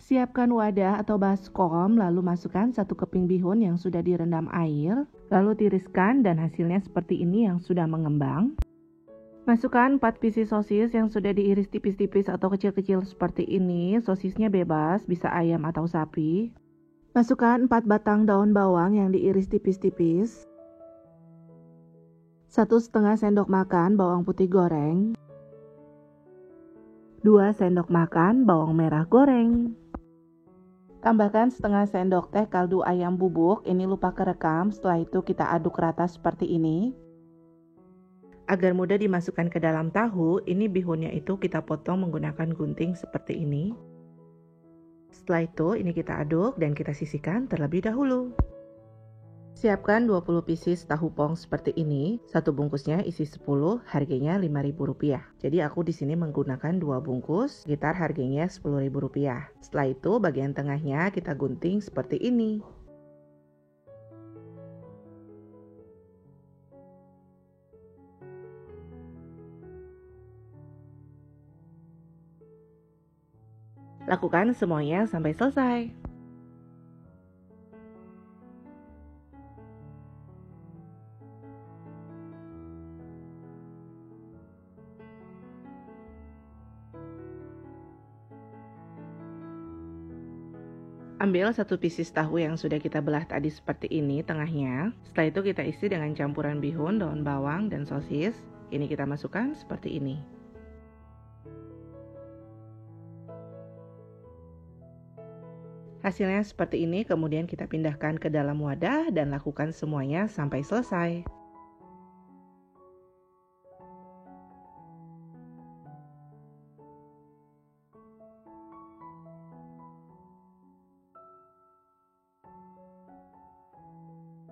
Siapkan wadah atau baskom, lalu masukkan 1 keping bihun yang sudah direndam air, lalu tiriskan dan hasilnya seperti ini yang sudah mengembang. Masukkan 4 pieces sosis yang sudah diiris tipis-tipis atau kecil-kecil seperti ini, sosisnya bebas, bisa ayam atau sapi. Masukkan 4 batang daun bawang yang diiris tipis-tipis. 1,5 sendok makan bawang putih goreng. 2 sendok makan bawang merah goreng. Tambahkan setengah sendok teh kaldu ayam bubuk, ini lupa kerekam, setelah itu kita aduk rata seperti ini. Agar mudah dimasukkan ke dalam tahu, ini bihunnya itu kita potong menggunakan gunting seperti ini. Setelah itu ini kita aduk dan kita sisihkan terlebih dahulu. Siapkan 20 pieces tahu pong seperti ini, satu bungkusnya isi 10, harganya Rp5.000. Jadi aku di sini menggunakan 2 bungkus, sekitar harganya Rp10.000. Setelah itu bagian tengahnya kita gunting seperti ini. Lakukan semuanya sampai selesai. Ambil 1 pieces tahu yang sudah kita belah tadi seperti ini tengahnya. Setelah itu kita isi dengan campuran bihun, daun bawang, dan sosis. Ini kita masukkan seperti ini. Hasilnya seperti ini, kemudian kita pindahkan ke dalam wadah dan lakukan semuanya sampai selesai.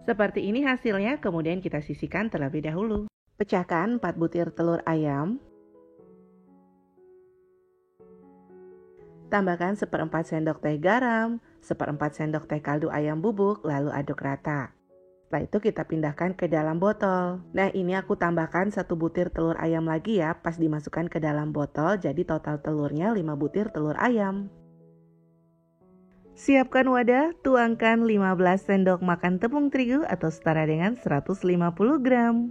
Seperti ini hasilnya, kemudian kita sisihkan terlebih dahulu. Pecahkan 4 butir telur ayam. Tambahkan 1/4 sendok teh garam, 1/4 sendok teh kaldu ayam bubuk, lalu aduk rata. Setelah itu kita pindahkan ke dalam botol. Nah, ini aku tambahkan 1 butir telur ayam lagi ya, pas dimasukkan ke dalam botol, jadi total telurnya 5 butir telur ayam. Siapkan wadah, tuangkan 15 sendok makan tepung terigu atau setara dengan 150 gram.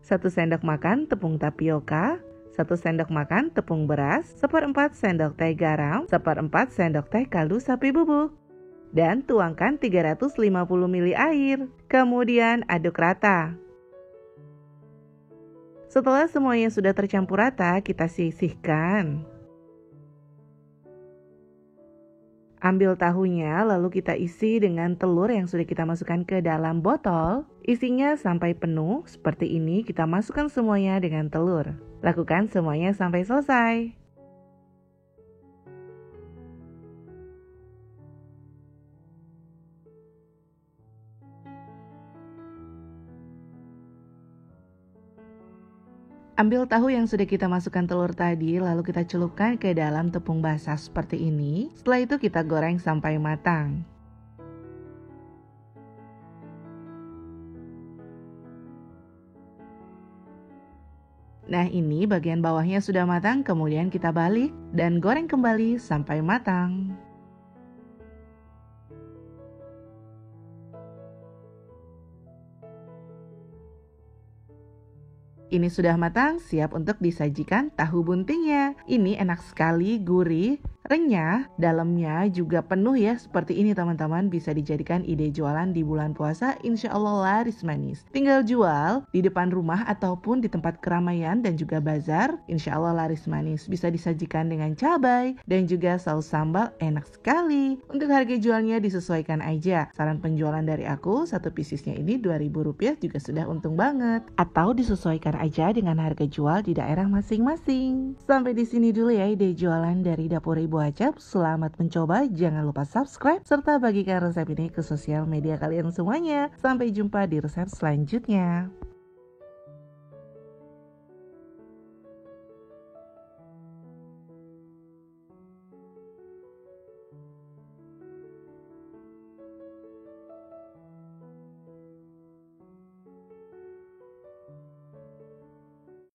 1 sendok makan tepung tapioka, 1 sendok makan tepung beras, 1/4 sendok teh garam, 1/4 sendok teh kaldu sapi bubuk. Dan tuangkan 350 ml air. Kemudian aduk rata. Setelah semuanya sudah tercampur rata, kita sisihkan. Ambil tahunya, lalu kita isi dengan telur yang sudah kita masukkan ke dalam botol. Isinya sampai penuh, seperti ini kita masukkan semuanya dengan telur. Lakukan semuanya sampai selesai. Ambil tahu yang sudah kita masukkan telur tadi, lalu kita celupkan ke dalam tepung basah seperti ini. Setelah itu kita goreng sampai matang. Nah, ini bagian bawahnya sudah matang, kemudian kita balik dan goreng kembali sampai matang. Ini sudah matang, siap untuk disajikan tahu buntingnya. Ini enak sekali, gurih, renyah, dalamnya juga penuh ya. Seperti ini teman-teman, bisa dijadikan ide jualan di bulan puasa, insya Allah laris manis. Tinggal jual di depan rumah ataupun di tempat keramaian dan juga bazar, insya Allah laris manis. Bisa disajikan dengan cabai dan juga saus sambal, enak sekali. Untuk harga jualnya disesuaikan aja. Saran penjualan dari aku, 1 piecesnya ini Rp2.000 juga sudah untung banget. Atau disesuaikan aja dengan harga jual di daerah masing-masing. Sampai di sini dulu ya ide jualan dari Dapur Ibu Acap. Selamat mencoba, jangan lupa subscribe serta bagikan resep ini ke sosial media kalian semuanya. Sampai jumpa di resep selanjutnya.